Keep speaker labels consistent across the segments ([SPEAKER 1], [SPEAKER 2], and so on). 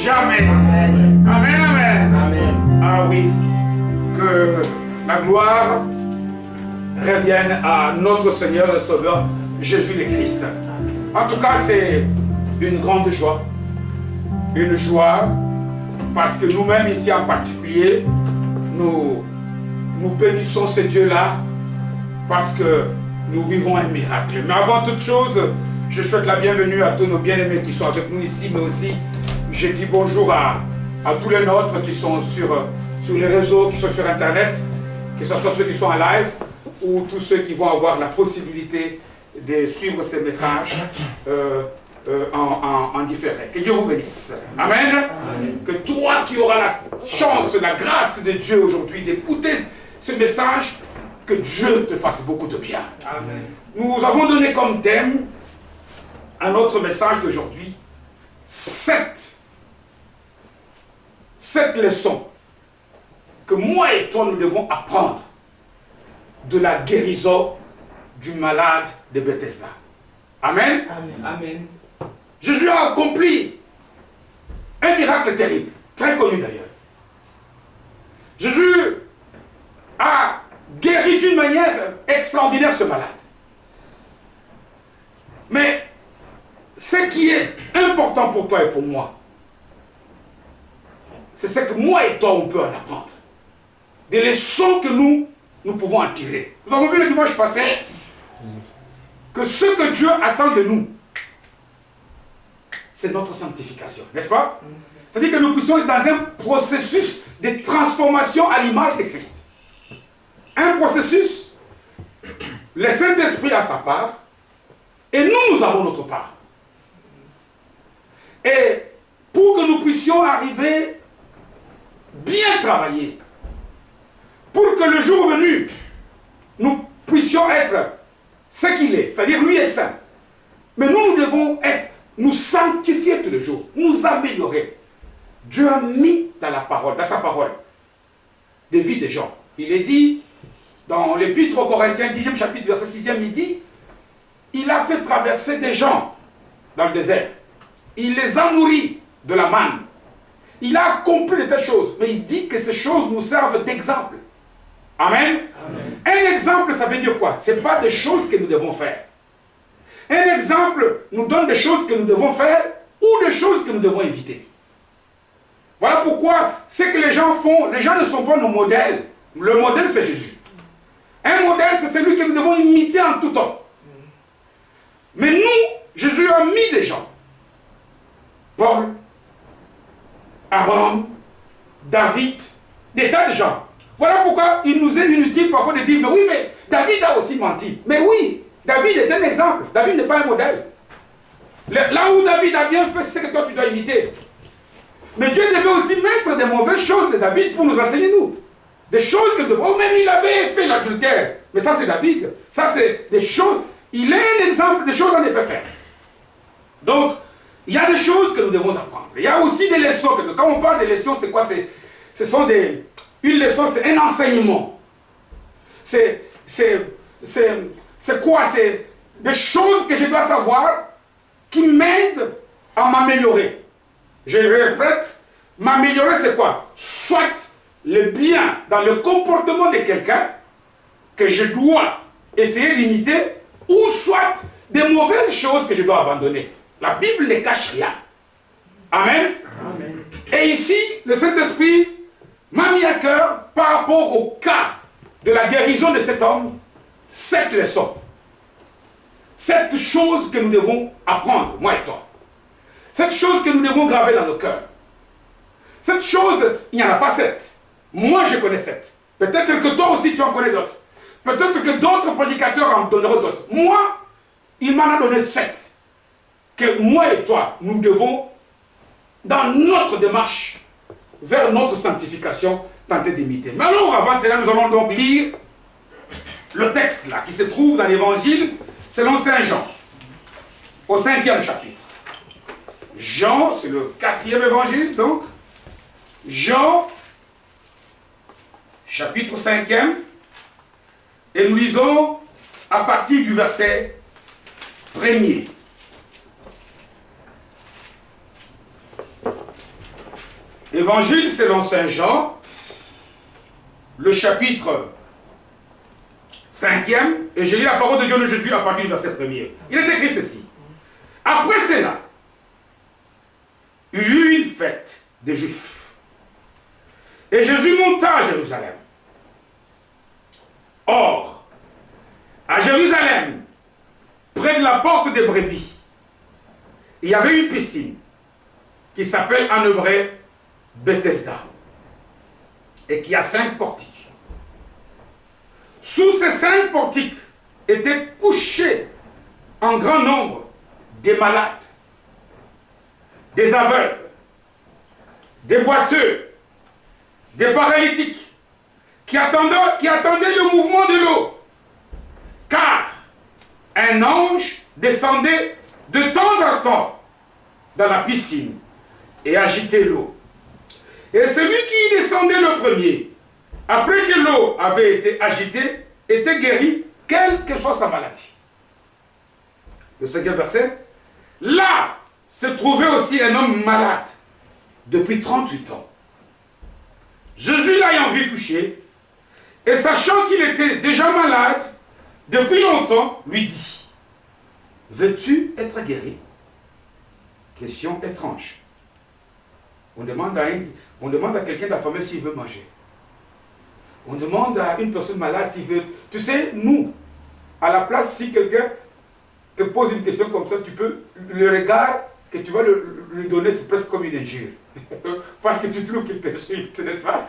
[SPEAKER 1] jamais. Amen, amen. Amen. Ah oui, que la gloire revienne à notre Seigneur et Sauveur Jésus le Christ. En tout cas, c'est une grande joie. Une joie parce que nous-mêmes ici en particulier, nous bénissons ce Dieu-là parce que nous vivons un miracle. Mais avant toute chose, je souhaite la bienvenue à tous nos bien-aimés qui sont avec nous ici, mais aussi je dis bonjour à tous les nôtres qui sont sur les réseaux, qui sont sur Internet, que ce soit ceux qui sont en live ou tous ceux qui vont avoir la possibilité de suivre ces messages en différé. Que Dieu vous bénisse. Amen. Amen. Que toi qui auras la chance, la grâce de Dieu aujourd'hui d'écouter ce message, que Dieu te fasse beaucoup de bien. Amen. Nous avons donné comme thème à notre message d'aujourd'hui 7 leçons que moi et toi nous devons apprendre de la guérison du malade de Bethesda. Amen. Amen. Amen. Jésus a accompli un miracle terrible, très connu d'ailleurs. Jésus a guéri d'une manière extraordinaire ce malade. Mais ce qui est important pour toi et pour moi, c'est ce que moi et toi on peut en apprendre. Des leçons que nous pouvons en tirer. Nous avons vu le dimanche passé que ce que Dieu attend de nous, c'est notre sanctification, n'est-ce pas? C'est-à-dire que nous puissions être dans un processus de transformation à l'image de Christ. Un processus, le Saint-Esprit a sa part, et nous avons notre part. Et pour que nous puissions arriver bien travailler, pour que le jour venu, nous puissions être ce qu'il est, c'est-à-dire lui est saint. Mais nous devons nous sanctifier tous les jours, nous améliorer. Dieu a mis dans sa parole, des vies des gens. Il est dit, dans l'Épître aux Corinthiens, 10e chapitre, verset 6e, il dit, il a fait traverser des gens dans le désert. Il les a nourris de la manne. Il a accompli de telles choses. Mais il dit que ces choses nous servent d'exemple. Amen. Amen. Un exemple, ça veut dire quoi? Ce n'est pas des choses que nous devons faire. Un exemple nous donne des choses que nous devons faire ou des choses que nous devons éviter. Voilà pourquoi ce que les gens font, les gens ne sont pas nos modèles. Le modèle, c'est Jésus. Un modèle, c'est celui que nous devons imiter en tout temps. Mais nous, Jésus a mis des gens. Paul, Aaron, David, des tas de gens. Voilà pourquoi il nous est inutile parfois de dire, mais oui, mais David a aussi menti. Mais oui, David est un exemple. David n'est pas un modèle. Là où David a bien fait, c'est ce que toi tu dois imiter. Mais Dieu devait aussi mettre des mauvaises choses de David pour nous enseigner nous. Des choses que, même il avait fait l'adultère. Mais ça c'est David. Ça c'est des choses, il est un exemple des choses qu'on ne peut faire. Donc, il y a des choses que nous devons apprendre. Il y a aussi des leçons. Quand on parle des leçons, c'est quoi? Une leçon, c'est un enseignement. C'est quoi? C'est des choses que je dois savoir qui m'aident à m'améliorer. Je répète, m'améliorer c'est quoi? Soit le bien dans le comportement de quelqu'un que je dois essayer d'imiter, ou soit des mauvaises choses que je dois abandonner. La Bible ne cache rien. Amen. Amen. Et ici, le Saint-Esprit m'a mis à cœur, par rapport au cas de la guérison de cet homme, 7 leçons. 7 choses que nous devons apprendre, moi et toi. 7 choses que nous devons graver dans nos cœurs. 7 choses, il n'y en a pas 7. Moi, je connais 7. Peut-être que toi aussi, tu en connais d'autres. Peut-être que d'autres prédicateurs en donneront d'autres. Moi, il m'en a donné 7. Que moi et toi, nous devons, dans notre démarche vers notre sanctification, tenter d'imiter. Mais alors, avant cela, nous allons donc lire le texte là, qui se trouve dans l'évangile selon Saint Jean, au 5e chapitre. Jean, c'est le 4e évangile, donc. Jean, chapitre 5e, et nous lisons à partir du verset 1er. Évangile selon Saint Jean, le chapitre 5e, et je lis la parole de Dieu de Jésus à partir du verset 1er. Il est écrit ceci. Après cela, il y eut une fête des Juifs. Et Jésus monta à Jérusalem. Or, à Jérusalem, près de la porte des brebis, il y avait une piscine qui s'appelle en hébreu Bethesda et qui a 5 portiques. Sous ces 5 portiques étaient couchés en grand nombre des malades, des aveugles, des boiteux, des paralytiques qui attendaient le mouvement de l'eau. Car un ange descendait de temps en temps dans la piscine et agitait l'eau. Et celui qui descendait le premier, après que l'eau avait été agitée, était guéri, quelle que soit sa maladie. Le 5e verset. Là se trouvait aussi un homme malade depuis 38 ans. Jésus l'ayant vu coucher, et sachant qu'il était déjà malade depuis longtemps, lui dit, veux-tu être guéri? Question étrange. On demande à quelqu'un d'affamé s'il veut manger. On demande à une personne malade s'il veut... Tu sais, nous, à la place, si quelqu'un te pose une question comme ça, tu peux... Le regard que tu vas lui donner, c'est presque comme une injure. Parce que tu trouves qu'il t'insulte, n'est-ce pas?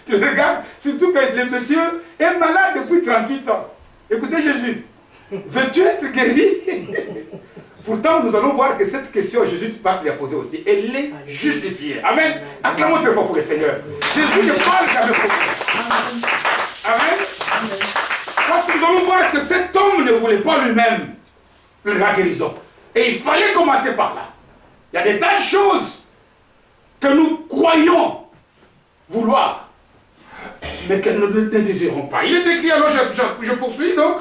[SPEAKER 1] Tu le regardes, surtout que le monsieur est malade depuis 38 ans. Écoutez Jésus, veux-tu être guéri? Pourtant, nous allons voir que cette question, Jésus va lui poser aussi. Elle est justifiée. Amen. Acclamons très fort pour le Seigneur. Jésus ne parle qu'avec problème. Amen. Parce que nous allons voir que cet homme ne voulait pas lui-même la guérison. Et il fallait commencer par là. Il y a des tas de choses que nous croyons vouloir, mais que nous ne désirons pas. Il est écrit, alors je poursuis donc.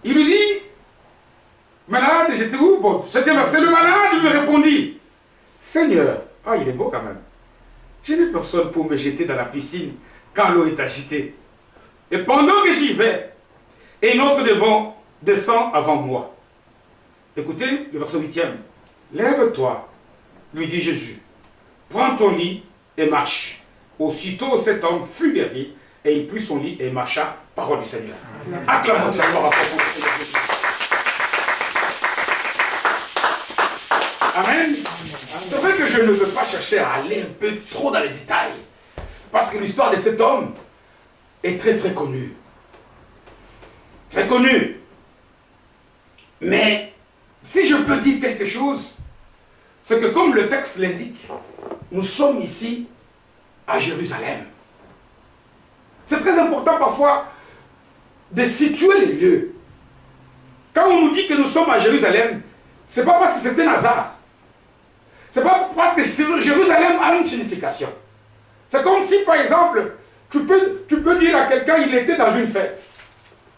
[SPEAKER 1] Il lui dit, malade, j'étais où? Bon, 7e verset, le malade lui répondit, Seigneur, ah il est beau quand même, je n'ai personne pour me jeter dans la piscine quand l'eau est agitée. Et pendant que j'y vais, et une autre devant descend avant moi. Écoutez le verset 8e. Lève-toi, lui dit Jésus, prends ton lit et marche. Aussitôt cet homme fut guéri, et il prit son lit et marcha, parole du Seigneur. Acclamons la gloire à son Seigneur. Amen. C'est vrai que je ne veux pas chercher à aller un peu trop dans les détails. Parce que l'histoire de cet homme est très très connue. Très connue. Mais si je peux dire quelque chose, c'est que comme le texte l'indique, nous sommes ici à Jérusalem. C'est très important parfois de situer les lieux. Quand on nous dit que nous sommes à Jérusalem, ce n'est pas parce que c'est un hasard. Ce n'est pas parce que Jérusalem a une signification. C'est comme si, par exemple, tu peux dire à quelqu'un qu'il était dans une fête.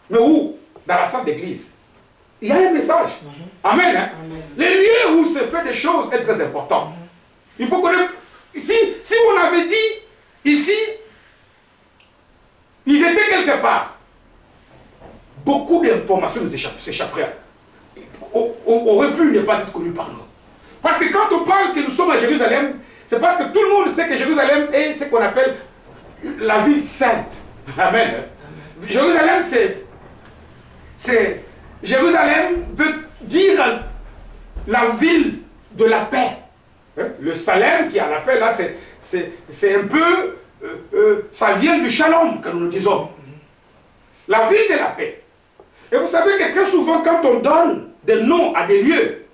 [SPEAKER 1] Mais où? Dans la salle d'église. Il y a un message. Amen, hein? Amen. Les lieux où se fait des choses est très important. Il faut connaître. Si on avait dit ici, ils étaient quelque part, beaucoup d'informations nous s'échapperaient. Aurait pu ne pas être connu par nous. Parce que quand on parle que nous sommes à Jérusalem, c'est parce que tout le monde sait que Jérusalem est ce qu'on appelle la ville sainte. Amen. Amen. Jérusalem, Jérusalem veut dire la ville de la paix. Le Salem qui a la paix, là, c'est un peu... ça vient du shalom, que nous disons. La ville de la paix. Et vous savez que très souvent, quand on donne des noms à des lieux,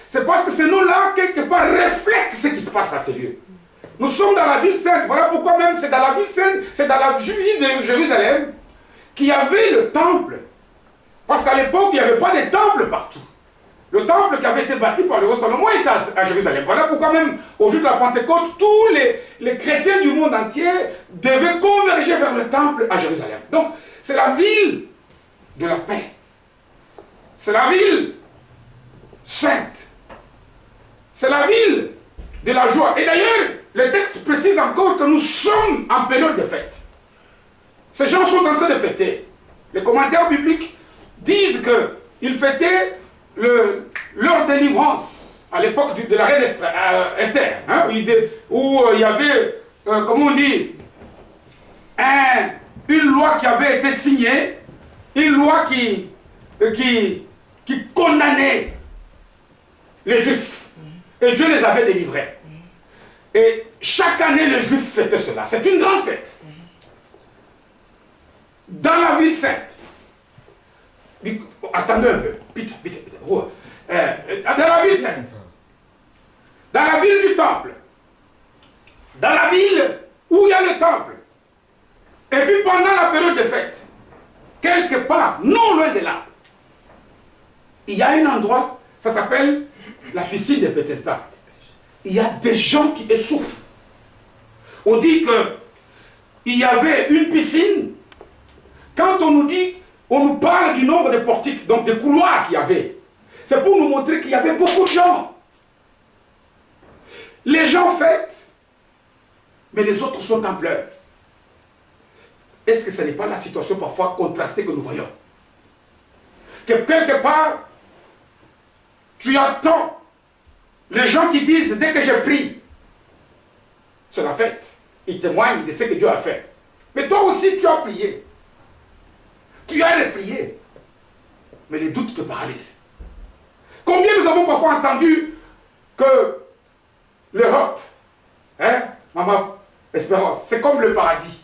[SPEAKER 1] c'est parce que ces noms-là, quelque part, reflètent ce qui se passe à ces lieux. Nous sommes dans la ville sainte. Voilà pourquoi même c'est dans la ville sainte, c'est dans la ville de Jérusalem qu'il y avait le temple. Parce qu'à l'époque, il n'y avait pas de temple partout. Le temple qui avait été bâti par le roi Salomon était à Jérusalem. Voilà pourquoi même au jour de la Pentecôte, tous les chrétiens du monde entier devaient converger vers le temple à Jérusalem. Donc, c'est la ville de la paix. C'est la ville sainte. C'est la ville de la joie. Et d'ailleurs, le texte précise encore que nous sommes en période de fête. Ces gens sont en train de fêter. Les commentaires bibliques disent qu'ils fêtaient leur délivrance à l'époque de la reine Esther, hein, où il y avait, comment on dit, une loi qui avait été signée, une loi qui condamnait les Juifs. Et Dieu les avait délivrés. Et chaque année, les Juifs fêtaient cela. C'est une grande fête. Dans la ville sainte. Attendez un peu. Dans la ville sainte. Dans la ville du temple. Dans la ville où il y a le temple. Et puis pendant la période de fête, quelque part, non loin de là, il y a un endroit, ça s'appelle la piscine de Bethesda. Il y a des gens qui essoufflent. On dit qu'il y avait une piscine. Quand on nous dit, on nous parle du nombre de portiques, donc des couloirs qu'il y avait, c'est pour nous montrer qu'il y avait beaucoup de gens. Les gens fêtent, mais les autres sont en pleurs. Est-ce que ce n'est pas la situation parfois contrastée que nous voyons? Que quelque part, tu attends les gens qui disent, dès que j'ai pris, c'est la fête. Ils témoignent de ce que Dieu a fait. Mais toi aussi, tu as prié. Tu as prié. Mais les doutes te paralysent. Combien nous avons parfois entendu que l'Europe, hein, maman, Espérance, c'est comme le paradis.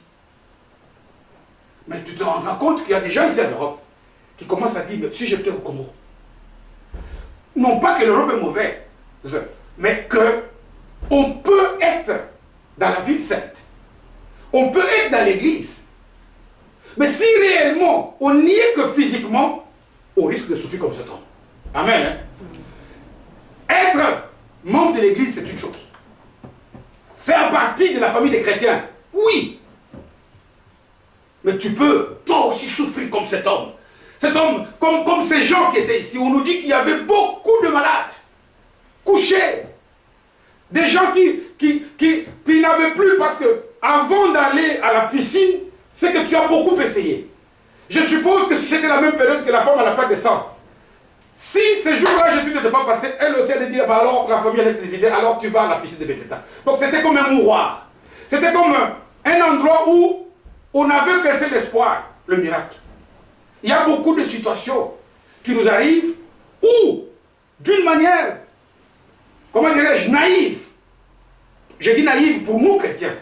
[SPEAKER 1] Mais tu te rends compte qu'il y a des gens ici en Europe qui commencent à dire, mais si j'étais au Congo, non pas que l'Europe est mauvaise, mais qu'on peut être dans la ville sainte, on peut être dans l'église, mais si réellement on n'y est que physiquement, on risque de souffrir comme cet homme. Amen. Hein? Être membre de l'église, c'est une chose. Faire partie de la famille des chrétiens, oui. Mais tu peux, toi aussi, souffrir comme cet homme. Cet homme, comme ces gens qui étaient ici, on nous dit qu'il y avait beaucoup de malades, couchés. Des gens qui n'avaient plus, parce que avant d'aller à la piscine, c'est que tu as beaucoup essayé. Je suppose que si c'était la même période que la femme à la perte de sang, si ce jour-là, Jésus n'était pas passé, elle aussi allait dire, bah alors la famille allait se décider, alors tu vas à la piscine de Bethesda. Donc c'était comme un mouroir. C'était comme un endroit où on avait cassé l'espoir, le miracle. Il y a beaucoup de situations qui nous arrivent où, d'une manière, comment dirais-je, naïve, je dis naïve pour nous chrétiens,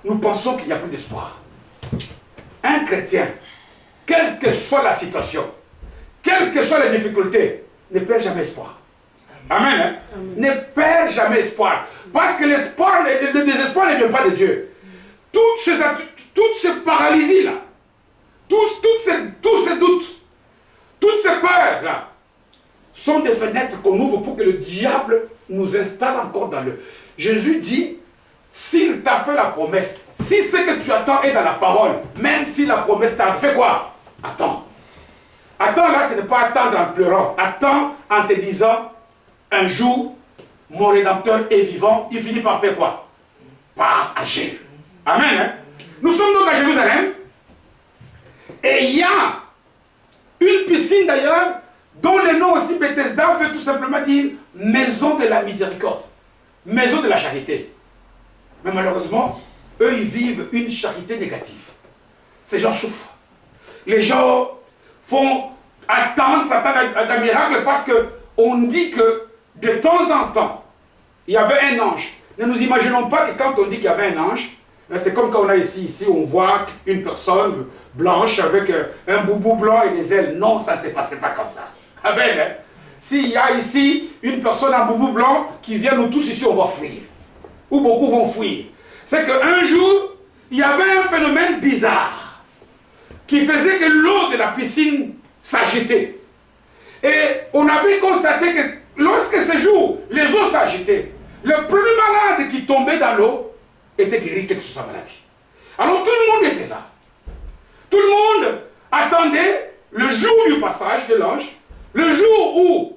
[SPEAKER 1] nous pensons qu'il n'y a plus d'espoir. Un chrétien, quelle que soit la situation, quelles que soient les difficultés, ne perd jamais espoir. Amen. Hein? Amen. Ne perd jamais espoir. Parce que l'espoir, le désespoir ne vient pas de Dieu. Toutes ces paralysies-là, tous ces doutes, toutes ces peurs-là, sont des fenêtres qu'on ouvre pour que le diable nous installe encore dans le... Jésus dit, s'il t'a fait la promesse, si ce que tu attends est dans la parole, même si la promesse t'a fait quoi? Attends. Attends là, ce n'est pas attendre en pleurant. Attends en te disant, un jour, mon Rédempteur est vivant, il finit par faire quoi? Par agir. Amen. Hein? Nous sommes donc à Jérusalem. Et il y a une piscine d'ailleurs, dont le nom aussi Bethesda veut tout simplement dire maison de la miséricorde. Maison de la charité. Mais malheureusement, eux, ils vivent une charité négative. Ces gens souffrent. Les gens s'attendent à un miracle parce qu'on dit que de temps en temps, il y avait un ange. Ne nous imaginons pas que quand on dit qu'il y avait un ange, c'est comme quand on a ici, on voit une personne blanche avec un boubou blanc et des ailes. Non, ça ne s'est passé pas comme ça. Amen. Hein? S'il y a ici une personne en boubou blanc qui vient, nous tous ici, on va fuir. Ou beaucoup vont fuir. C'est qu'un jour, il y avait un phénomène bizarre qui faisait que l'eau de la piscine s'agitait. Et on avait constaté que lorsque ce jour, les eaux s'agitaient, le premier malade qui tombait dans l'eau était guéri quelque chose de sa maladie. Alors tout le monde était là. Tout le monde attendait le jour du passage de l'ange, le jour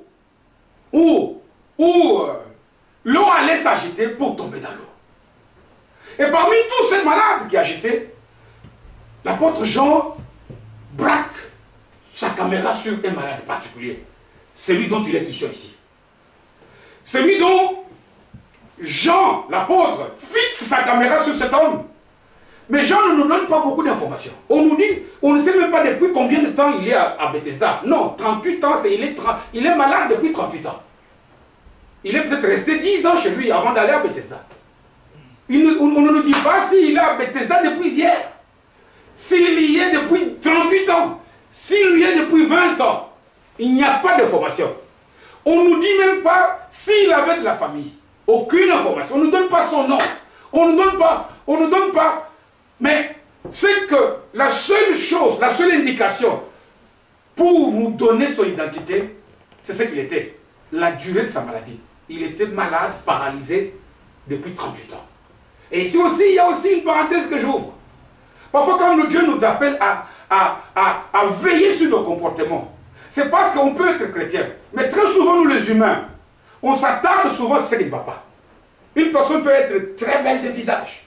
[SPEAKER 1] où l'eau allait s'agiter pour tomber dans l'eau. Et parmi tous ces malades qui agissaient, l'apôtre Jean braque sa caméra sur un malade particulier. Celui dont il est question ici. Celui dont Jean, l'apôtre, fixe sa caméra sur cet homme. Mais Jean ne nous donne pas beaucoup d'informations. On nous dit, on ne sait même pas depuis combien de temps il est à Bethesda. Non, 38 ans, il est malade depuis 38 ans. Il est peut-être resté 10 ans chez lui avant d'aller à Bethesda. On ne nous dit pas s'il est à Bethesda depuis hier. S'il y est depuis 38 ans. S'il y est depuis 20 ans. Il n'y a pas d'information. On ne nous dit même pas s'il avait de la famille. Aucune information. On ne nous donne pas son nom. On ne nous donne pas. Mais c'est que la seule chose, la seule indication pour nous donner son identité, c'est ce qu'il était. La durée de sa maladie. Il était malade, paralysé depuis 38 ans. Et ici aussi, il y a aussi une parenthèse que j'ouvre. Parfois, quand Dieu nous appelle à veiller sur nos comportements, c'est parce qu'on peut être chrétien. Mais très souvent, nous les humains, on s'attarde souvent sur ce qui ne va pas. Une personne peut être très belle de visage,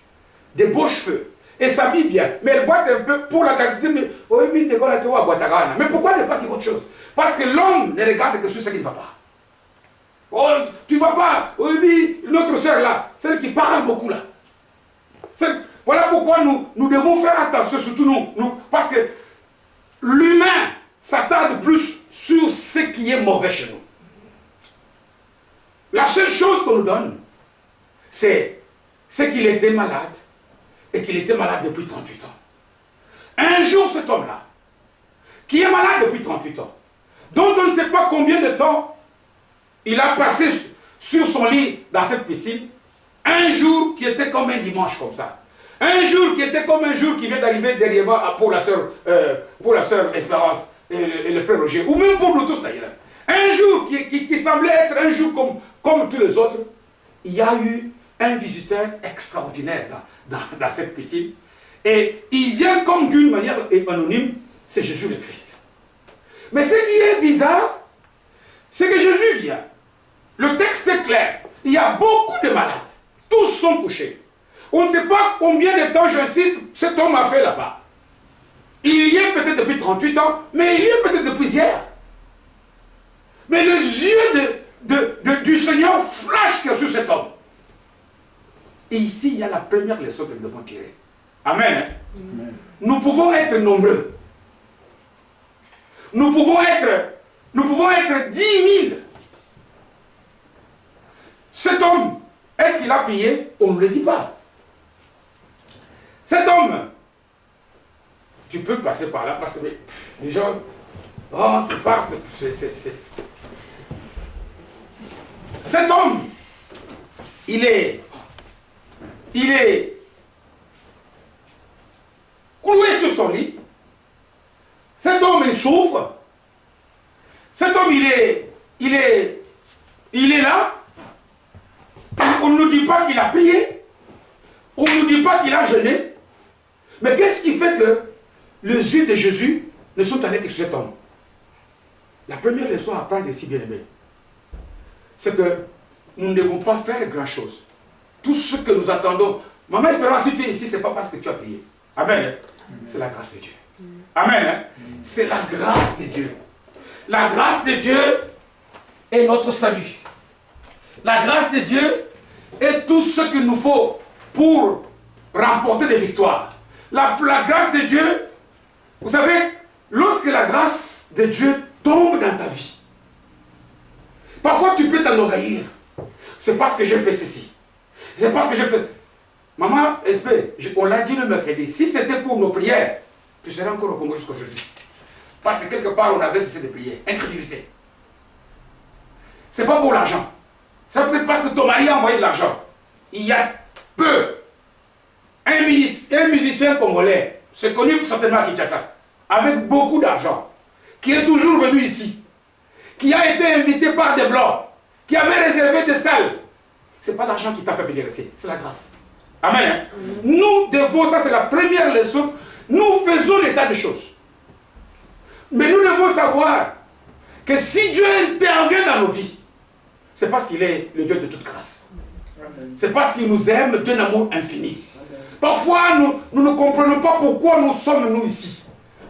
[SPEAKER 1] des beaux cheveux, et s'habille bien, mais elle boite un peu pour la qualité. Mais pourquoi ne pas dire autre chose? Parce que l'homme ne regarde que sur ce qui ne va pas. Oh, tu ne vas pas. Oui, notre soeur là, celle qui parle beaucoup là. Voilà pourquoi nous devons faire attention, surtout nous, parce que l'humain s'attarde plus sur ce qui est mauvais chez nous. La seule chose qu'on nous donne, c'est qu'il était malade, et qu'il était malade depuis 38 ans. Un jour, cet homme-là, qui est malade depuis 38 ans, dont on ne sait pas combien de temps il a passé sur son lit dans cette piscine, un jour qui était comme un dimanche comme ça, un jour qui était comme un jour qui vient d'arriver derrière moi pour la sœur Espérance et le frère Roger, ou même pour nous tous d'ailleurs. Un jour qui semblait être un jour comme tous les autres, il y a eu un visiteur extraordinaire dans cette piscine. Et il vient comme d'une manière anonyme, c'est Jésus le Christ. Mais ce qui est bizarre, c'est que Jésus vient. Le texte est clair. Il y a beaucoup de malades. Tous sont couchés. On ne sait pas combien de temps, j'insiste, cet homme a fait là-bas. Il y est peut-être depuis 38 ans, mais il y est peut-être depuis hier. Mais les yeux du Seigneur flashent sur cet homme. Et ici, il y a la première leçon que nous devons tirer. Amen. Amen. Nous pouvons être nombreux. Nous pouvons être 10 000. Cet homme, est-ce qu'il a prié? On ne le dit pas. Cet homme, tu peux passer par là parce que les gens rentrent, partent. Cet homme, il est cloué sur son lit. Cet homme, il souffre. Cet homme, il est là. On ne nous dit pas qu'il a prié. On ne nous dit pas qu'il a jeûné. Mais qu'est-ce qui fait que les yeux de Jésus ne sont allés que sur cet homme? La première leçon à prendre ici, bien-aimé, c'est que nous ne devons pas faire grand-chose. Tout ce que nous attendons. Maman Espérance, si tu es ici, ce n'est pas parce que tu as prié. Amen. C'est la grâce de Dieu. Amen. C'est la grâce de Dieu. La grâce de Dieu est notre salut. La grâce de Dieu est tout ce qu'il nous faut pour remporter des victoires. La grâce de Dieu, vous savez, lorsque la grâce de Dieu tombe dans ta vie, parfois tu peux t'enorgueillir. C'est parce que j'ai fait ceci. C'est parce que j'ai fait... Maman, on l'a dit le mercredi, si c'était pour nos prières, tu serais encore au Congo jusqu'aujourd'hui. Parce que quelque part, on avait cessé de prier. Incrédulité. C'est pas pour l'argent. C'est peut-être parce que ton mari a envoyé de l'argent. Il y a peu. Un musicien congolais, c'est connu certainement à Kinshasa, avec beaucoup d'argent, qui est toujours venu ici, qui a été invité par des blancs, qui avait réservé des salles. Ce n'est pas l'argent qui t'a fait venir ici, c'est la grâce. Amen. Nous devons, ça c'est la première leçon, nous faisons l'état des choses. Mais nous devons savoir que si Dieu intervient dans nos vies, c'est parce qu'il est le Dieu de toute grâce. C'est parce qu'il nous aime d'un amour infini. Parfois, nous ne comprenons pas pourquoi nous sommes nous ici.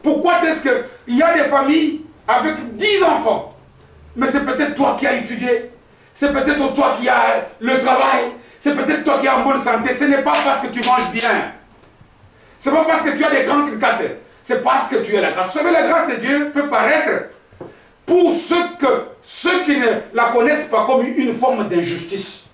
[SPEAKER 1] Pourquoi est-ce qu'il y a des familles avec 10 enfants? Mais c'est peut-être toi qui as étudié. C'est peut-être toi qui as le travail. C'est peut-être toi qui es en bonne santé. Ce n'est pas parce que tu manges bien. Ce n'est pas parce que tu as des grandes cassettes. C'est parce que tu as la grâce. Vous savez, la grâce de Dieu peut paraître pour ceux qui ne la connaissent pas comme une forme d'injustice.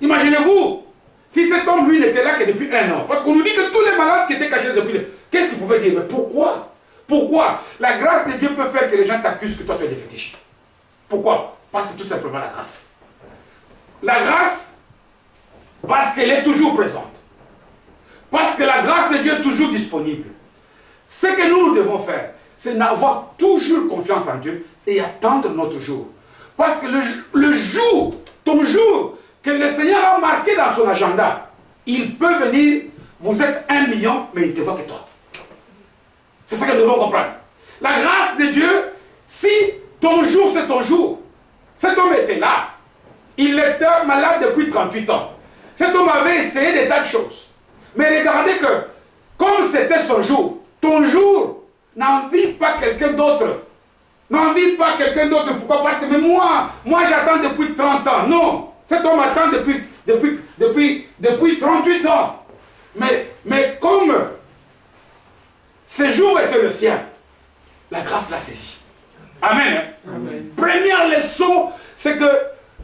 [SPEAKER 1] Imaginez-vous, si cet homme, lui, n'était là que depuis 1 an. Parce qu'on nous dit que tous les malades qui étaient cachés depuis... Qu'est-ce qu'il pouvait dire? Mais pourquoi? Pourquoi? La grâce de Dieu peut faire que les gens t'accusent que toi, tu as des fétiches. Pourquoi? Parce que c'est tout simplement la grâce. La grâce, parce qu'elle est toujours présente. Parce que la grâce de Dieu est toujours disponible. Ce que nous devons faire, c'est n'avoir toujours confiance en Dieu et attendre notre jour. Parce que le jour, ton jour, que le Seigneur a marqué dans son agenda, il peut venir, vous êtes 1 million, mais il ne te voit que toi. C'est ça que nous devons comprendre. La grâce de Dieu, si ton jour c'est ton jour, cet homme était là, il était malade depuis 38 ans. Cet homme avait essayé des tas de choses. Mais regardez que, comme c'était son jour, ton jour, n'envie pas quelqu'un d'autre. N'envie pas quelqu'un d'autre. Pourquoi? Parce que mais moi j'attends depuis 30 ans. Non, cet homme attend depuis 38 ans. Mais comme ce jour était le sien, la grâce l'a saisi. Amen. Amen. Première leçon, c'est que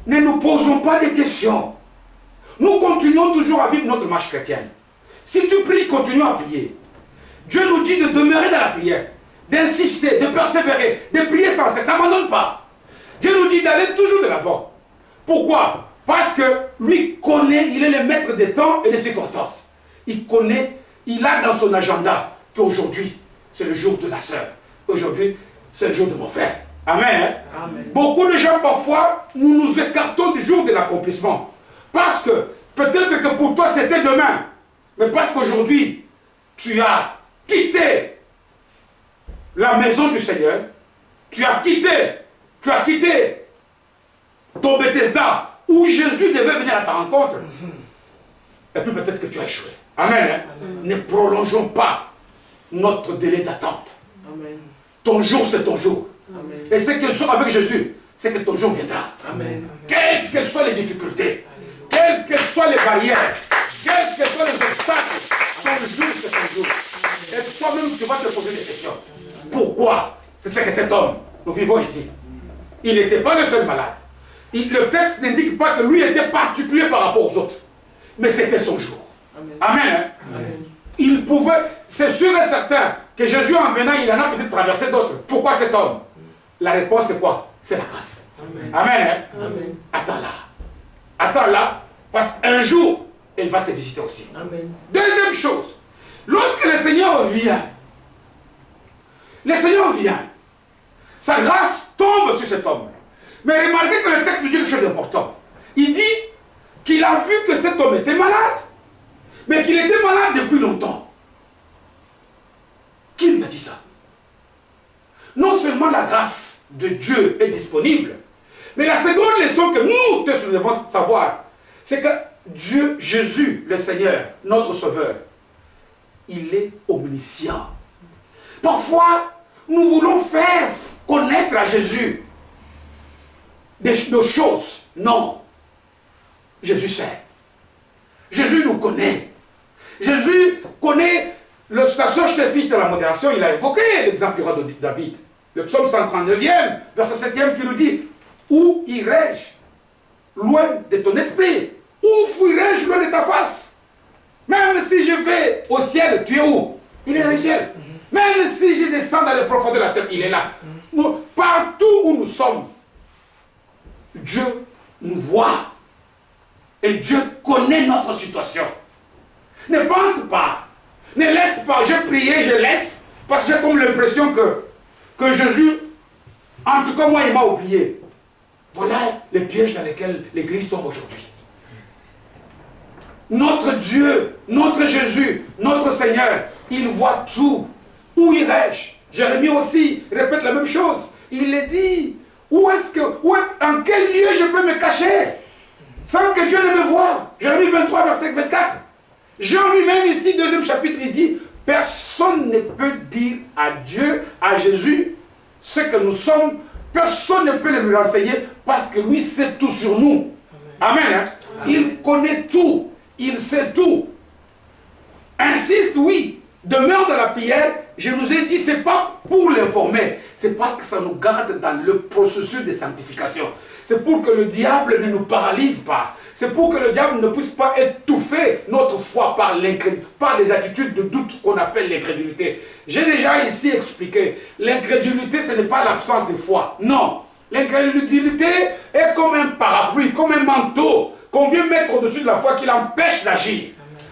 [SPEAKER 1] ne nous posons pas des questions. Nous continuons toujours à vivre notre marche chrétienne. Si tu pries, continue à prier. Dieu nous dit de demeurer dans la prière, d'insister, de persévérer, de prier sans cesse. N'abandonne pas. Dieu nous dit d'aller toujours de l'avant. Pourquoi? Parce que lui connaît, il est le maître des temps et des circonstances. Il connaît, il a dans son agenda qu'aujourd'hui, c'est le jour de la sœur. Aujourd'hui, c'est le jour de mon frère. Amen. Amen. Beaucoup de gens, parfois, nous nous écartons du jour de l'accomplissement. Parce que, peut-être que pour toi, c'était demain. Mais parce qu'aujourd'hui, tu as quitté la maison du Seigneur, tu as quitté ton Bethesda, où Jésus devait venir à ta rencontre. Et puis peut-être que tu as échoué. Amen. Hein? Amen. Ne prolongeons pas notre délai d'attente. Ton jour, c'est ton jour. Amen. Et c'est que avec Jésus, c'est que ton jour viendra. Amen. Quelles que soient les difficultés, quelles que soient les barrières, quels que soient les obstacles, ton jour, c'est ton jour. Et toi-même, tu vas te poser des questions. Pourquoi? C'est ce que cet homme, nous vivons ici. Il n'était pas le seul malade. Le texte n'indique pas que lui était particulier par rapport aux autres. Mais c'était son jour. Amen. Amen. Amen. Il pouvait, c'est sûr et certain, que Jésus en venant, il en a peut-être traversé d'autres. Pourquoi cet homme? La réponse c'est quoi? C'est la grâce. Amen. Amen. Hein? Amen. Attends-la. Attends-la, parce qu'un jour, elle va te visiter aussi. Amen. Deuxième chose, lorsque le Seigneur vient, sa grâce tombe sur cet homme. Mais remarquez que le texte nous dit quelque chose d'important. Il dit qu'il a vu que cet homme était malade, mais qu'il était malade depuis longtemps. Qui lui a dit ça? Non seulement la grâce de Dieu est disponible, mais la seconde leçon que nous devons savoir, c'est que Dieu, Jésus, le Seigneur, notre Sauveur, il est omniscient. Parfois, nous voulons faire connaître à Jésus des choses. Non. Jésus sait. Jésus nous connaît. Jésus connaît la sœur fils de la modération. Il a évoqué l'exemple du roi de David. Le psaume 139e, verset 7e, qui nous dit: où irai-je loin de ton esprit? Où fuirai-je loin de ta face? Même si je vais au ciel, tu es où? Il est dans le ciel. Même si je descends dans les profondeurs de la terre, il est là. Nous, partout où nous sommes, Dieu nous voit. Et Dieu connaît notre situation. Ne pense pas. Ne laisse pas. Je priais, je laisse. Parce que j'ai comme l'impression que Jésus, en tout cas moi, il m'a oublié. Voilà les pièges dans lesquels l'Église tombe aujourd'hui. Notre Dieu, notre Jésus, notre Seigneur, il voit tout. Où irai-je? Jérémie aussi répète la même chose. Il est dit, en quel lieu je peux me cacher? sans que Dieu ne me voie. Jérémie 23, verset 24. Jean lui-même ici, 2e chapitre, il dit, personne ne peut dire à Dieu, à Jésus, ce que nous sommes. Personne ne peut le lui renseigner parce que lui sait tout sur nous. Amen. Amen. Il connaît tout. Il sait tout. Insiste, oui. Demeure dans la prière. Je nous ai dit, ce n'est pas pour l'informer. C'est parce que ça nous garde dans le processus de sanctification. C'est pour que le diable ne nous paralyse pas. C'est pour que le diable ne puisse pas étouffer notre foi par des attitudes de doute qu'on appelle l'incrédulité. J'ai déjà ici expliqué. L'incrédulité, ce n'est pas l'absence de foi. Non. L'incrédulité est comme un parapluie, comme un manteau qu'on vient mettre au-dessus de la foi qui l'empêche d'agir.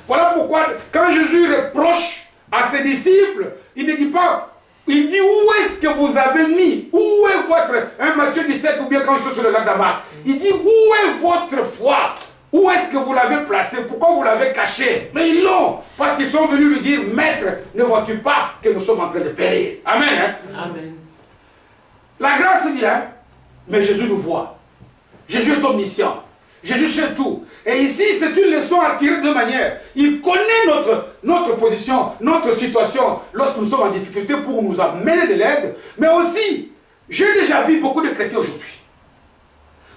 [SPEAKER 1] Voilà pourquoi, quand Jésus reproche à ses disciples, il ne dit pas, il dit où est-ce que vous avez mis, où est votre, Matthieu 17 ou bien quand je suis sur le lac d'Amar, il dit où est votre foi, où est-ce que vous l'avez placé, pourquoi vous l'avez caché, mais ils l'ont, parce qu'ils sont venus lui dire, maître, ne vois-tu pas que nous sommes en train de périr. Amen. Hein? Amen. La grâce vient, mais Jésus nous voit. Jésus est omniscient. Jésus sait tout. Et ici, c'est une leçon à tirer de manière. Il connaît notre position, notre situation lorsque nous sommes en difficulté pour nous amener de l'aide. Mais aussi, j'ai déjà vu beaucoup de chrétiens aujourd'hui.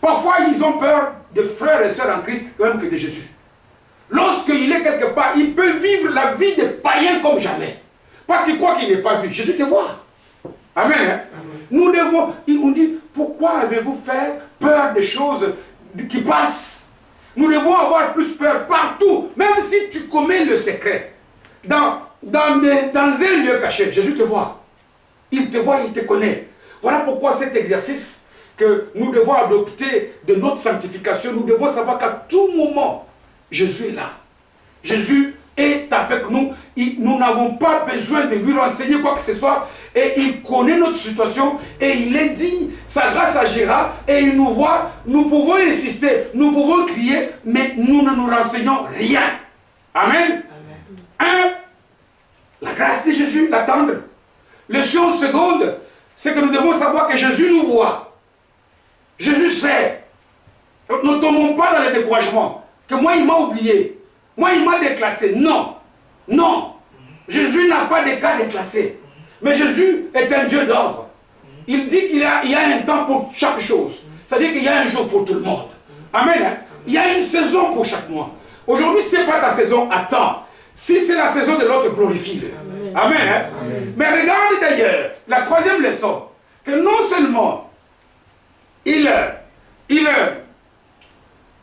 [SPEAKER 1] Parfois, ils ont peur de frères et sœurs en Christ, même que de Jésus. Lorsqu'il est quelque part, il peut vivre la vie des païens comme jamais. Parce qu'il croit qu'il n'est pas vu. Jésus te voit. Amen. Hein? Amen. Nous devons, on dit, pourquoi avez-vous fait peur des choses qui passent? Nous devons avoir plus peur partout, même si tu commets le secret. Dans un lieu caché, Jésus te voit. Il te voit, il te connaît. Voilà pourquoi cet exercice que nous devons adopter de notre sanctification, nous devons savoir qu'à tout moment, Jésus est là. Jésus est avec nous. Nous n'avons pas besoin de lui renseigner quoi que ce soit. Et il connaît notre situation et il est digne. Sa grâce agira et il nous voit. Nous pouvons insister, nous pouvons crier, mais nous ne nous renseignons rien. Amen. Amen. La grâce de Jésus, l'attendre. Leçon seconde, c'est que nous devons savoir que Jésus nous voit. Jésus sait. Ne tombons pas dans le découragement. Que moi, il m'a oublié. Moi, il m'a déclassé. Non. Non. Jésus n'a pas de cas déclassés. Mais Jésus est un Dieu d'ordre. Il dit qu'il y a un temps pour chaque chose. C'est-à-dire qu'il y a un jour pour tout le monde. Amen. Hein? Il y a une saison pour chaque mois. Aujourd'hui, ce n'est pas ta saison, attends. Si c'est la saison de l'autre, glorifie-le. Amen. Amen, hein? Amen. Mais regarde d'ailleurs, la troisième leçon, que non seulement il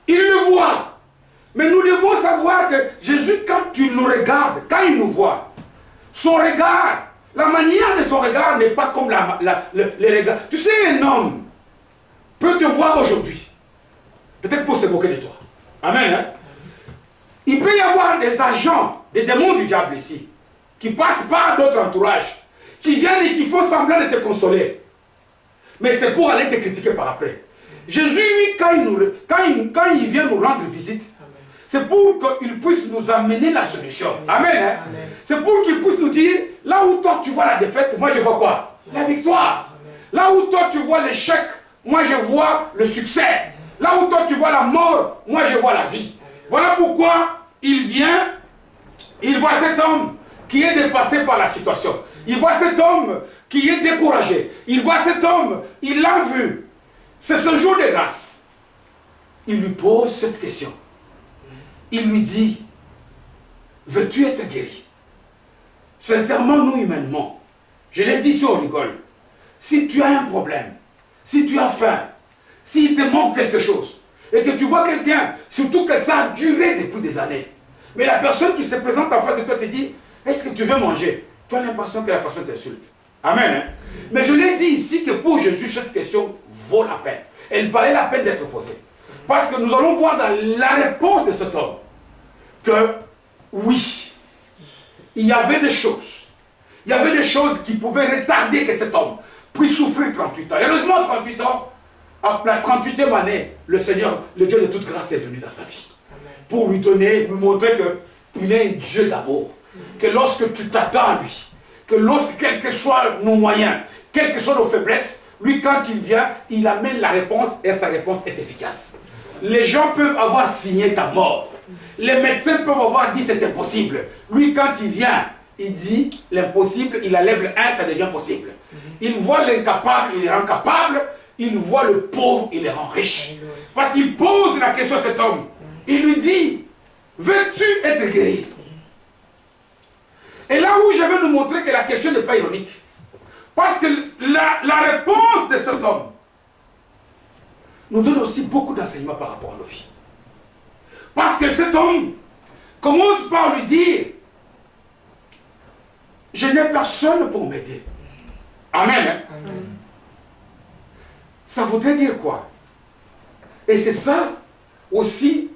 [SPEAKER 1] le voit, mais nous devons savoir que Jésus, quand tu nous regardes, quand il nous voit, son regard, la manière de son regard n'est pas comme les regards. Tu sais, un homme peut te voir aujourd'hui, peut-être pour se moquer de toi. Amen. Hein? Il peut y avoir des agents, des démons du diable ici, qui passent par d'autres entourages, qui viennent et qui font semblant de te consoler. Mais c'est pour aller te critiquer par après. Jésus, lui, quand il vient nous rendre visite, c'est pour qu'il puisse nous amener la solution. Amen. Hein? Amen. C'est pour qu'il puisse nous dire, là où toi tu vois la défaite, moi je vois quoi? La victoire. Amen. Là où toi tu vois l'échec, moi je vois le succès. Là où toi tu vois la mort, moi je vois la vie. Amen. Voilà pourquoi il vient, il voit cet homme qui est dépassé par la situation. Il voit cet homme qui est découragé. Il voit cet homme, il l'a vu. C'est ce jour de grâce. Il lui pose cette question. Il lui dit, veux-tu être guéri? Sincèrement, nous humainement, je l'ai dit si on rigole, si tu as un problème, si tu as faim, s'il te manque quelque chose, et que tu vois quelqu'un, surtout que ça a duré depuis des années, mais la personne qui se présente en face de toi te dit, est-ce que tu veux manger? Tu as l'impression que la personne t'insulte. Amen. Hein? Mais je l'ai dit ici que pour Jésus, cette question vaut la peine. Elle valait la peine d'être posée. Parce que nous allons voir dans la réponse de cet homme que oui, il y avait des choses. Il y avait des choses qui pouvaient retarder que cet homme puisse souffrir 38 ans. Heureusement, 38 ans, à la 38e année, le Seigneur, le Dieu de toute grâce est venu dans sa vie. Amen. Pour lui donner, lui montrer qu'il est un Dieu d'amour. Que lorsque tu t'attends à lui, que lorsque, quels que soient nos moyens, quelles que soient nos faiblesses, lui, quand il vient, il amène la réponse et sa réponse est efficace. Les gens peuvent avoir signé ta mort. Les médecins peuvent avoir dit c'est impossible. Lui, quand il vient, il dit l'impossible, il enlève le 1, ça devient possible. Il voit l'incapable, il les rend capable. Il voit le pauvre, il les rend riche. Parce qu'il pose la question à cet homme. Il lui dit, veux-tu être guéri? Et là où je vais nous montrer que la question n'est pas ironique. Parce que la réponse de cet homme nous donne aussi beaucoup d'enseignements par rapport à nos vies. Parce que cet homme commence par lui dire, je n'ai personne pour m'aider. Amen. Amen. Ça voudrait dire quoi? Et c'est ça aussi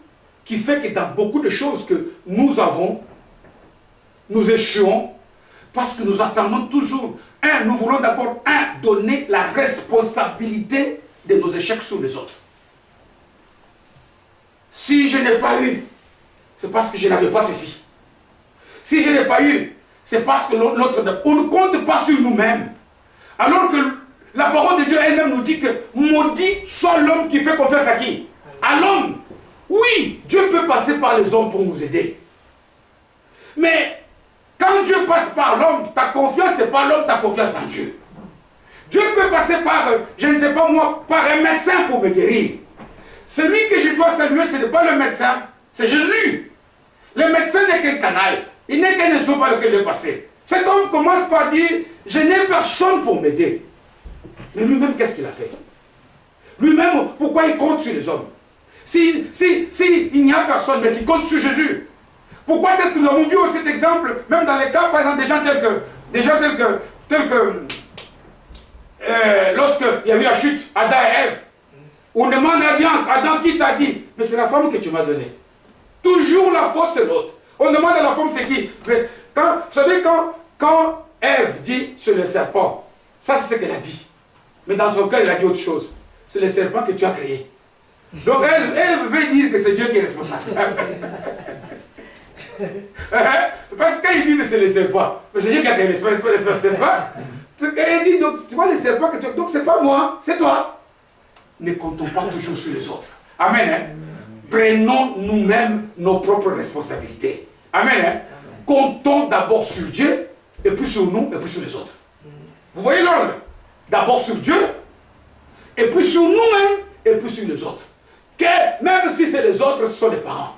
[SPEAKER 1] qui fait que dans beaucoup de choses que nous avons, nous échouons parce que nous attendons toujours. Nous voulons d'abord, donner la responsabilité de nos échecs sur les autres. Si je n'ai pas eu, c'est parce que je n'avais pas ceci. Si je n'ai pas eu, c'est parce que l'autre... On ne compte pas sur nous-mêmes. Alors que la parole de Dieu elle-même nous dit que maudit soit l'homme qui fait confiance à qui? À l'homme. Oui, Dieu peut passer par les hommes pour nous aider. Mais quand Dieu passe par l'homme, ta confiance, c'est pas l'homme, ta confiance en Dieu. Dieu peut passer par, je ne sais pas moi, par un médecin pour me guérir. Celui que je dois saluer, ce n'est pas le médecin, c'est Jésus. Le médecin n'est qu'un canal. Il n'est qu'un instrument par lequel il est passé. Cet homme commence par dire, je n'ai personne pour m'aider. Mais lui-même, qu'est-ce qu'il a fait? Lui-même, pourquoi il compte sur les hommes? Si il n'y a personne, mais qui compte sur Jésus. Pourquoi est-ce que nous avons vu aussi cet exemple, même dans les cas, par exemple, des gens tels que lorsqu'il y a eu la chute, Adam et Ève, on demande à Adam qui t'a dit? Mais c'est la femme que tu m'as donnée. Toujours la faute, c'est l'autre. On demande à la femme, c'est qui? Vous savez, quand Ève dit sur le serpent, ça c'est ce qu'elle a dit. Mais dans son cœur, il a dit autre chose. C'est le serpent que tu as créé. Donc Ève veut dire que c'est Dieu qui est responsable. Parce que quand il dit que c'est le serpent, c'est Dieu qui a créé l'esprit, n'est-ce pas? Elle dit, donc tu vois le serpent que tu as, donc c'est pas moi, c'est toi. Ne comptons pas toujours sur les autres. Amen. Hein? Prenons nous-mêmes nos propres responsabilités. Amen. Hein? Amen. Comptons d'abord sur Dieu, et puis sur nous, et puis sur les autres. Vous voyez l'ordre? D'abord sur Dieu, et puis sur nous-mêmes, et puis sur les autres. Que même si c'est les autres, ce sont les parents.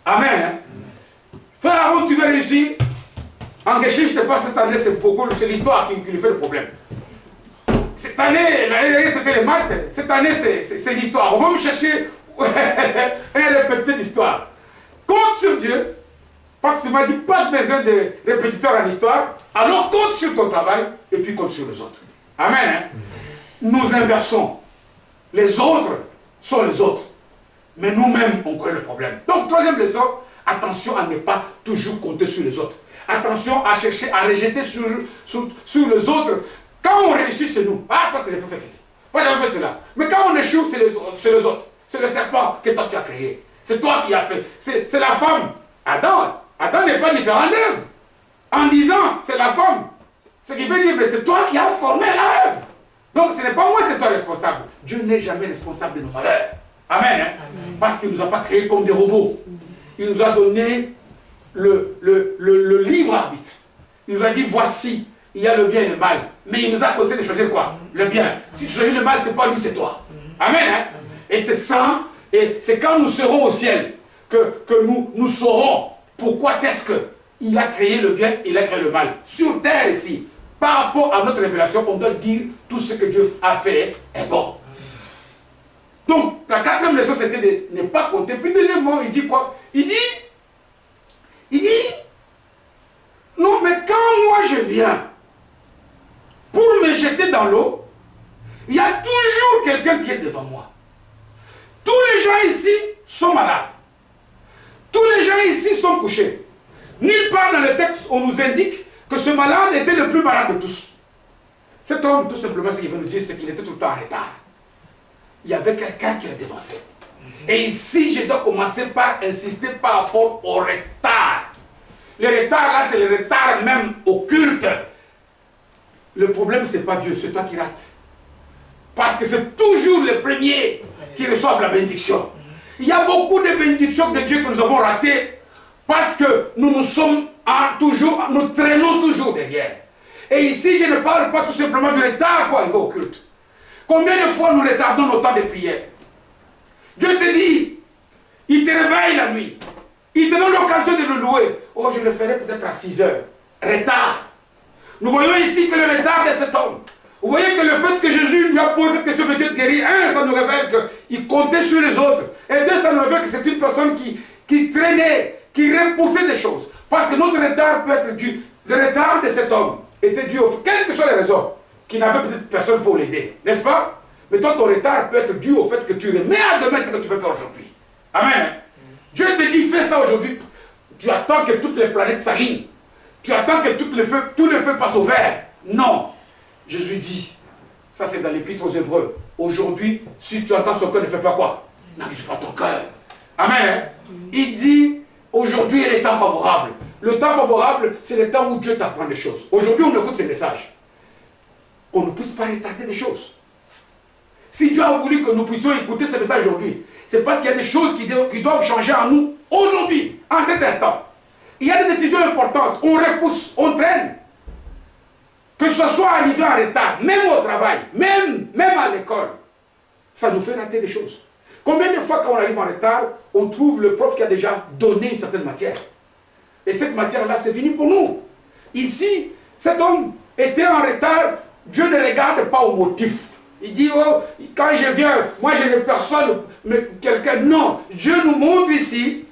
[SPEAKER 1] Amen. Hein? Frère Aaron, tu veux réussir? En Geschichte, je ne sais pas cette année, c'est l'histoire qui lui fait le problème. Cette année, l'année dernière, c'était les maths. Cette année, c'est l'histoire. On va me chercher un répétiteur d'histoire. Compte sur Dieu, parce que tu m'as dit pas de besoin de répétiteur en histoire. Alors compte sur ton travail et puis compte sur les autres. Amen. Hein? Nous inversons. Les autres sont les autres. Mais nous-mêmes, on connaît le problème. Donc, troisième leçon, attention à ne pas toujours compter sur les autres. Attention à chercher à rejeter sur les autres. Quand on réussit, c'est nous. Ah, parce que j'ai fait ceci. Moi, j'avais fait cela. Mais quand on échoue, c'est les autres. C'est le serpent que toi tu as créé. C'est toi qui as fait. C'est la femme. Adam n'est pas différent d'Ève. En disant, c'est la femme. Ce qui veut dire, mais c'est toi qui as formé Ève. Donc, ce n'est pas moi, c'est toi responsable. Dieu n'est jamais responsable de nos malheurs. Amen. Hein? Amen. Parce qu'il ne nous a pas créés comme des robots. Il nous a donné le libre arbitre. Il nous a dit, voici, il y a le bien et le mal. Mais il nous a conseillé de choisir quoi? Le bien. Si tu choisis le mal, c'est pas lui, c'est toi. Amen. Hein? Et c'est ça, et c'est quand nous serons au ciel que nous saurons pourquoi est-ce qu'il a créé le bien et il a créé le mal. Sur terre ici, par rapport à notre révélation, on doit dire tout ce que Dieu a fait est bon. Donc, la quatrième leçon, c'était de ne pas compter. Puis deuxièmement, il dit quoi? Il dit, non, mais quand moi je viens pour me jeter dans l'eau, il y a toujours quelqu'un qui est devant moi. Tous les gens ici sont malades. Tous les gens ici sont couchés. Nulle part dans le texte, on nous indique que ce malade était le plus malade de tous. Cet homme, tout simplement, ce qu'il veut nous dire, c'est qu'il était tout le temps en retard. Il y avait quelqu'un qui l'a dévancé. Et ici, je dois commencer par insister par rapport au retard. Le retard, là, c'est le retard même occulte. Le problème, ce n'est pas Dieu, c'est toi qui rates. Parce que c'est toujours les premiers qui reçoivent la bénédiction. Il y a beaucoup de bénédictions de Dieu que nous avons ratées parce que nous nous traînons toujours derrière. Et ici, je ne parle pas tout simplement du retard pour arriver au culte. Combien de fois nous retardons nos temps de prière? Dieu te dit, il te réveille la nuit. Il te donne l'occasion de le louer. Oh, je le ferai peut-être à 6 heures. Retard. Nous voyons ici que le retard de cet homme. Vous voyez que le fait que Jésus lui a posé cette question, veut-il guérir? Un, ça nous révèle qu'il comptait sur les autres. Et deux, ça nous révèle que c'est une personne qui traînait, qui repoussait des choses. Parce que notre retard peut être dû. Le retard de cet homme était dû, quelles que soient les raisons, qu'il n'avait peut-être personne pour l'aider. N'est-ce pas? Mais toi, ton retard peut être dû au fait que tu remets à demain ce que tu peux faire aujourd'hui. Amen. Dieu te dit, fais ça aujourd'hui. Tu attends que toutes les planètes s'alignent. Tu attends que tout le feu passe au vert. Non. Jésus dit, ça c'est dans l'Épître aux Hébreux. Aujourd'hui, si tu entends son cœur, ne fais pas quoi? N'abuse pas ton cœur. Amen. Il dit, aujourd'hui est le temps favorable. Le temps favorable, c'est le temps où Dieu t'apprend des choses. Aujourd'hui, on écoute ces messages. Qu'on ne puisse pas retarder des choses. Si Dieu a voulu que nous puissions écouter ces messages aujourd'hui, c'est parce qu'il y a des choses qui doivent changer en nous aujourd'hui, en cet instant. Il y a des décisions importantes. On repousse, on traîne. Que ce soit arrivé en retard, même au travail, même à l'école, ça nous fait rater des choses. Combien de fois quand on arrive en retard, on trouve le prof qui a déjà donné une certaine matière. Et cette matière-là, c'est fini pour nous. Ici, cet homme était en retard, Dieu ne regarde pas au motif. Il dit, oh, quand je viens, moi je n'ai personne, mais quelqu'un. Non, Dieu nous montre ici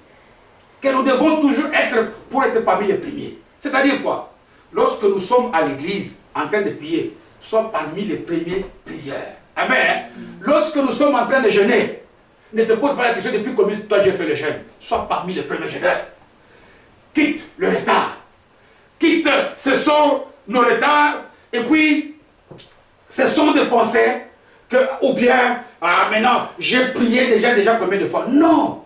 [SPEAKER 1] que nous devons toujours être, pour être parmi les premiers. C'est-à-dire quoi? Lorsque nous sommes à l'église, en train de prier, nous sommes parmi les premiers prieurs. Amen. Lorsque nous sommes en train de jeûner, ne te pose pas la question depuis combien de temps j'ai fait le jeûne. Sois parmi les premiers jeûneurs. Quitte le retard. Quitte, ce sont nos retards, et puis, ce sont des pensées que, ou bien, ah maintenant, j'ai prié déjà combien de fois. Non.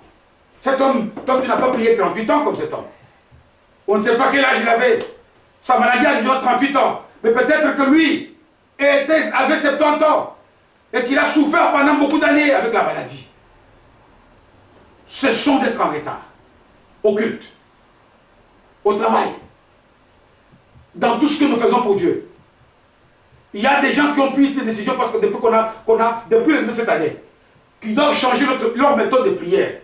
[SPEAKER 1] Cet homme, toi tu n'as pas prié 38 ans comme cet homme. On ne sait pas quel âge il avait. Sa maladie a duré 38 ans. Mais peut-être que lui avait 70 ans et qu'il a souffert pendant beaucoup d'années avec la maladie. Ce sont d'être en retard. Au culte, au travail, dans tout ce que nous faisons pour Dieu. Il y a des gens qui ont pris des décisions parce que depuis depuis le début de cette année, qui doivent changer leur méthode de prière.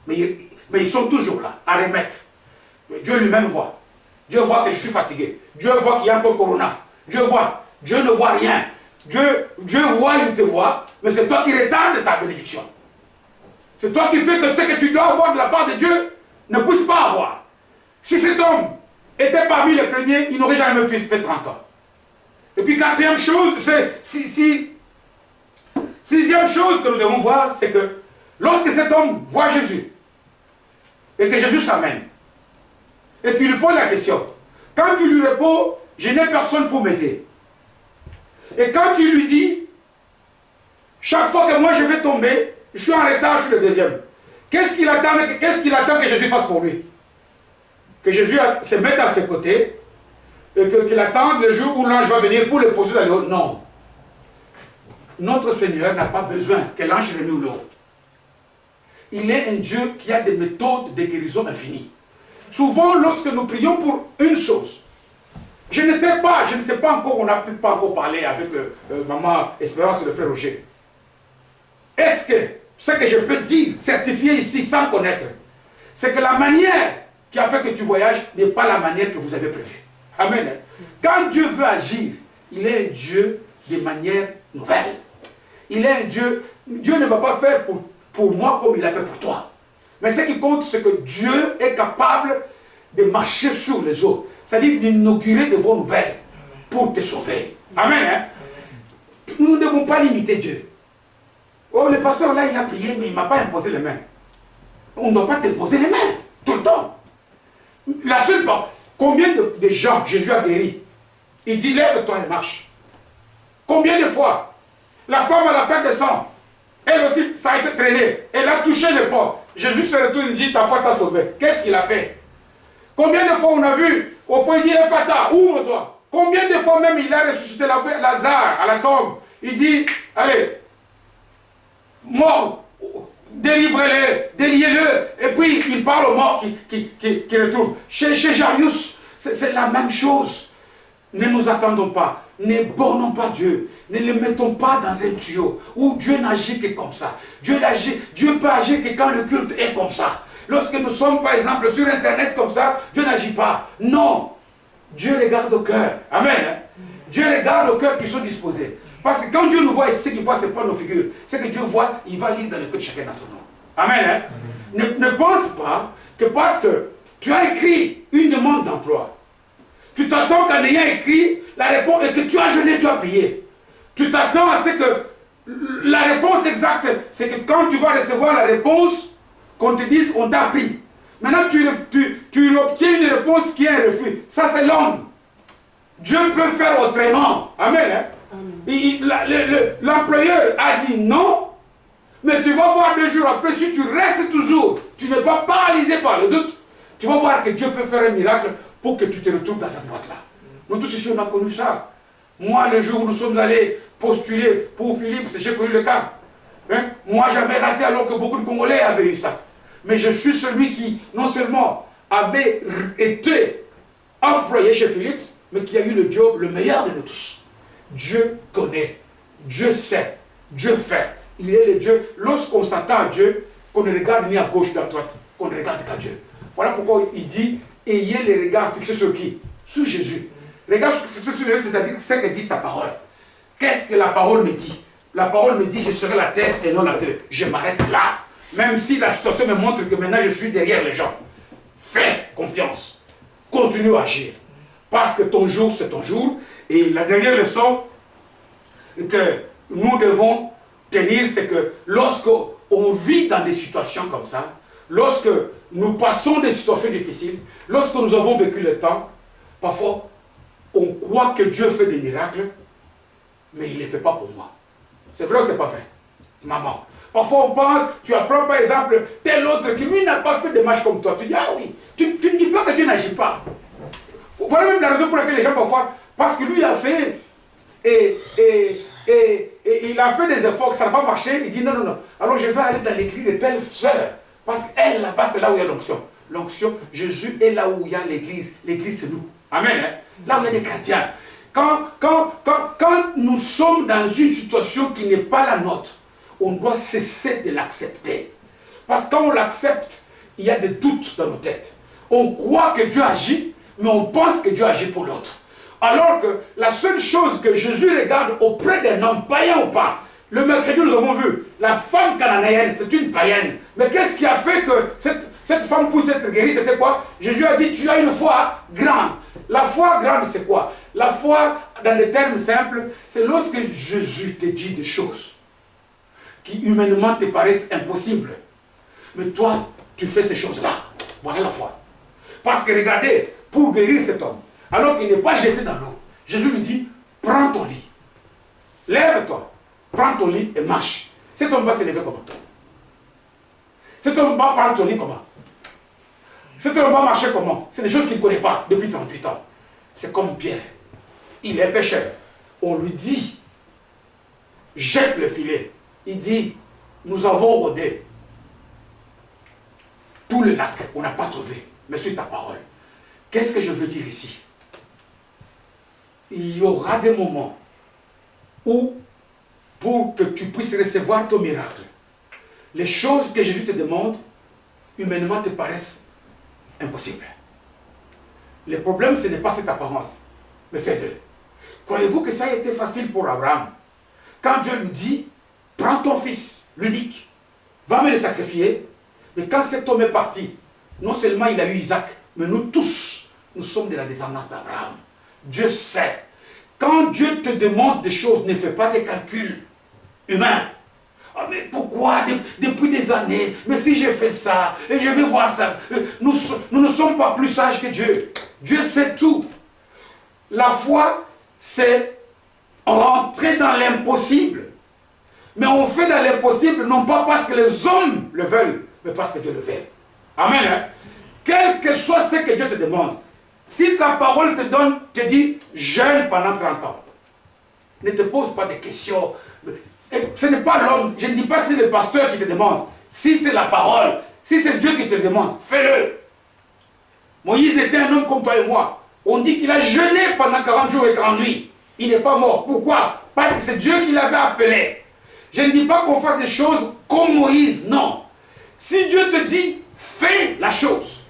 [SPEAKER 1] Mais ils sont toujours là, à remettre. Dieu lui-même voit. Dieu voit que je suis fatigué. Dieu voit qu'il y a encore corona. Dieu ne voit rien. Dieu voit, il te voit, mais c'est toi qui retardes ta bénédiction. C'est toi qui fais que ce que tu dois avoir de la part de Dieu ne puisse pas avoir. Si cet homme était parmi les premiers, il n'aurait jamais fait 30 ans. Et puis quatrième chose, sixième chose que nous devons voir, c'est que lorsque cet homme voit Jésus, et que Jésus s'amène, et qu'il lui pose la question, quand tu lui réponds, je n'ai personne pour m'aider. Et quand tu lui dis, chaque fois que moi je vais tomber, je suis en retard, je suis le deuxième. Qu'est-ce qu'il attend que Jésus fasse pour lui? Que Jésus se mette à ses côtés, et qu'il attende le jour où l'ange va venir pour le poser dans le haut. Non. Notre Seigneur n'a pas besoin que l'ange le mette au haut. Il est un Dieu qui a des méthodes de guérison infinies. Souvent, lorsque nous prions pour une chose, je ne sais pas encore, on n'a peut-être pas encore parlé avec maman Espérance et le frère Roger. Est-ce que ce que je peux dire, certifier ici sans connaître, c'est que la manière qui a fait que tu voyages n'est pas la manière que vous avez prévue. Amen. Quand Dieu veut agir, il est un Dieu de manière nouvelle. Il est un Dieu, Dieu ne va pas faire pour moi comme il a fait pour toi. Mais ce qui compte, c'est que Dieu est capable de marcher sur les eaux. C'est-à-dire d'inaugurer de vos nouvelles pour te sauver. Amen. Hein? Nous ne devons pas limiter Dieu. Oh, le pasteur là, il a prié, mais il ne m'a pas imposé les mains. On ne doit pas te poser les mains, tout le temps. La seule part, combien de gens Jésus a guéri? Il dit, lève-toi et marche. Combien de fois? La femme à la perte de sang, elle aussi, ça a été traîné. Elle a touché les portes. Jésus se retourne et dit, ta foi t'a sauvé. Qu'est-ce qu'il a fait? Combien de fois on a vu, au fond il dit, Ephata, ouvre-toi. Combien de fois même il a ressuscité Lazare à la tombe. Il dit, allez, mort, délivrez-le, déliez-le. Et puis, il parle aux morts qui retrouvent. Chez Jarius, c'est la même chose. Ne nous attendons pas, ne bornons pas Dieu, ne le mettons pas dans un tuyau où Dieu n'agit que comme ça. Dieu peut agir que quand le culte est comme ça. Lorsque nous sommes par exemple sur internet comme ça, Dieu n'agit pas. Non, Dieu regarde au cœur. Amen. Dieu regarde au cœur qui sont disposés. Parce que quand Dieu nous voit, et ce qu'il voit, ce n'est pas nos figures. Ce que Dieu voit, il va lire dans le cœur de chacun d'entre nous. Amen. Ne pense pas que parce que tu as écrit une demande d'emploi, tu t'attends qu'en ayant écrit la réponse et que tu as jeûné, tu as prié. Tu t'attends à ce que la réponse exacte, c'est que quand tu vas recevoir la réponse, qu'on te dise on t'a pris. Maintenant tu obtiens une réponse qui est un refus. Ça c'est l'homme. Dieu peut faire autrement. Amen. L'employeur a dit non, mais tu vas voir 2 jours après, si tu restes toujours, tu n'es pas paralysé par le doute, tu vas voir que Dieu peut faire un miracle pour que tu te retrouves dans cette boîte-là. Nous tous ici, on a connu ça. Moi, le jour où nous sommes allés postuler pour Philippe, j'ai connu le cas. Hein? Moi, j'avais raté alors que beaucoup de Congolais avaient eu ça. Mais je suis celui qui, non seulement avait été employé chez Philippe, mais qui a eu le job le meilleur de nous tous. Dieu connaît, Dieu sait, Dieu fait. Il est le Dieu. Lorsqu'on s'attend à Dieu, qu'on ne regarde ni à gauche ni à droite, qu'on ne regarde qu'à Dieu. Voilà pourquoi il dit, ayez les regards fixés sur qui? Sur Jésus. Regarde fixés sur Jésus, c'est-à-dire ce que dit sa parole. Qu'est-ce que la parole me dit? La parole me dit, je serai la tête et non la queue. Je m'arrête là. Même si la situation me montre que maintenant je suis derrière les gens. Fais confiance. Continue à agir. Parce que ton jour, c'est ton jour. Et la dernière leçon que nous devons tenir, c'est que lorsque on vit dans des situations comme ça, lorsque nous passons des situations difficiles, lorsque nous avons vécu le temps, parfois on croit que Dieu fait des miracles, mais il ne les fait pas pour moi. C'est vrai ou c'est pas vrai? Maman. Parfois on pense, tu apprends par exemple tel autre qui lui n'a pas fait de marche comme toi. Tu dis, ah oui, tu ne dis pas que Dieu n'agit pas. Voilà même la raison pour laquelle les gens parfois, parce que lui a fait, et il a fait des efforts, que ça n'a pas marché, il dit non, non, non. Alors je vais aller dans l'église de telle sœur, parce qu'elle là-bas c'est là où il y a l'onction. L'onction, Jésus est là où il y a l'église. L'église c'est nous. Amen. Hein? Là où il y a des chrétiens. Quand nous sommes dans une situation qui n'est pas la nôtre, on doit cesser de l'accepter. Parce que quand on l'accepte, il y a des doutes dans nos têtes. On croit que Dieu agit, mais on pense que Dieu agit pour l'autre. Alors que la seule chose que Jésus regarde auprès d'un homme, païen ou pas, le mercredi nous avons vu, la femme cananéenne, c'est une païenne. Mais qu'est-ce qui a fait que cette femme puisse être guérie? C'était quoi? Jésus a dit, tu as une foi grande. La foi grande, c'est quoi? La foi, dans des termes simples, c'est lorsque Jésus te dit des choses qui humainement te paraissent impossibles. Mais toi, tu fais ces choses-là. Voilà la foi. Parce que regardez, pour guérir cet homme, alors qu'il n'est pas jeté dans l'eau, Jésus lui dit, prends ton lit. Lève-toi, prends ton lit et marche. Cet homme va se lever comment? Cet homme va prendre son lit comment? Cet homme va marcher comment? C'est des choses qu'il ne connaît pas depuis 38 ans. C'est comme Pierre. Il est pécheur. On lui dit, jette le filet. Il dit, nous avons rôdé tout le lac. On n'a pas trouvé. Mais sur ta parole. Qu'est-ce que je veux dire ici? Il y aura des moments où, pour que tu puisses recevoir ton miracle, les choses que Jésus te demande, humainement te paraissent impossibles. Le problème, ce n'est pas cette apparence, mais fais-le. Croyez-vous que ça a été facile pour Abraham? Quand Dieu lui dit, prends ton fils, l'unique, va me le sacrifier. Mais quand cet homme est parti, non seulement il a eu Isaac, mais nous tous, nous sommes de la descendance d'Abraham. Dieu sait. Quand Dieu te demande des choses, ne fais pas des calculs humains. Ah, mais pourquoi depuis des années? Mais si j'ai fait ça, et je vais voir ça. Nous ne sommes pas plus sages que Dieu. Dieu sait tout. La foi, c'est rentrer dans l'impossible. Mais on fait dans l'impossible, non pas parce que les hommes le veulent, mais parce que Dieu le veut. Amen. Hein? Quel que soit ce que Dieu te demande, si la parole te dit, jeûne pendant 30 ans, ne te pose pas de questions. Et ce n'est pas l'homme, je ne dis pas c'est le pasteur qui te demande. Si c'est la parole, si c'est Dieu qui te le demande, fais-le. Moïse était un homme comme toi et moi. On dit qu'il a jeûné pendant 40 jours et 40 nuits. Il n'est pas mort. Pourquoi? Parce que c'est Dieu qui l'avait appelé. Je ne dis pas qu'on fasse des choses comme Moïse, non. Si Dieu te dit, fais la chose.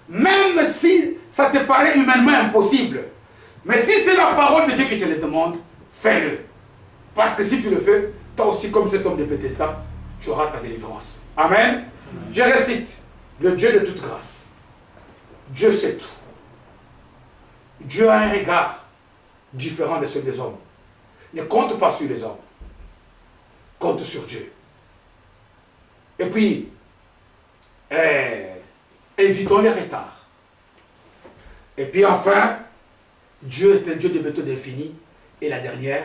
[SPEAKER 1] Même si ça te paraît humainement impossible. Mais si c'est la parole de Dieu qui te le demande, fais-le. Parce que si tu le fais, toi aussi comme cet homme de Bethesda, tu auras ta délivrance. Amen. Amen. Je récite, le Dieu de toute grâce. Dieu sait tout. Dieu a un regard différent de ceux des hommes. Ne compte pas sur les hommes. Compte sur Dieu. Et puis, évitons les retards. Et puis enfin, Dieu est un Dieu de méthode infinie. Et la dernière,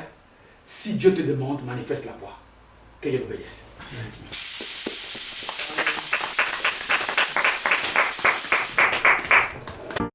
[SPEAKER 1] si Dieu te demande, manifeste la foi. Que Dieu nous bénisse.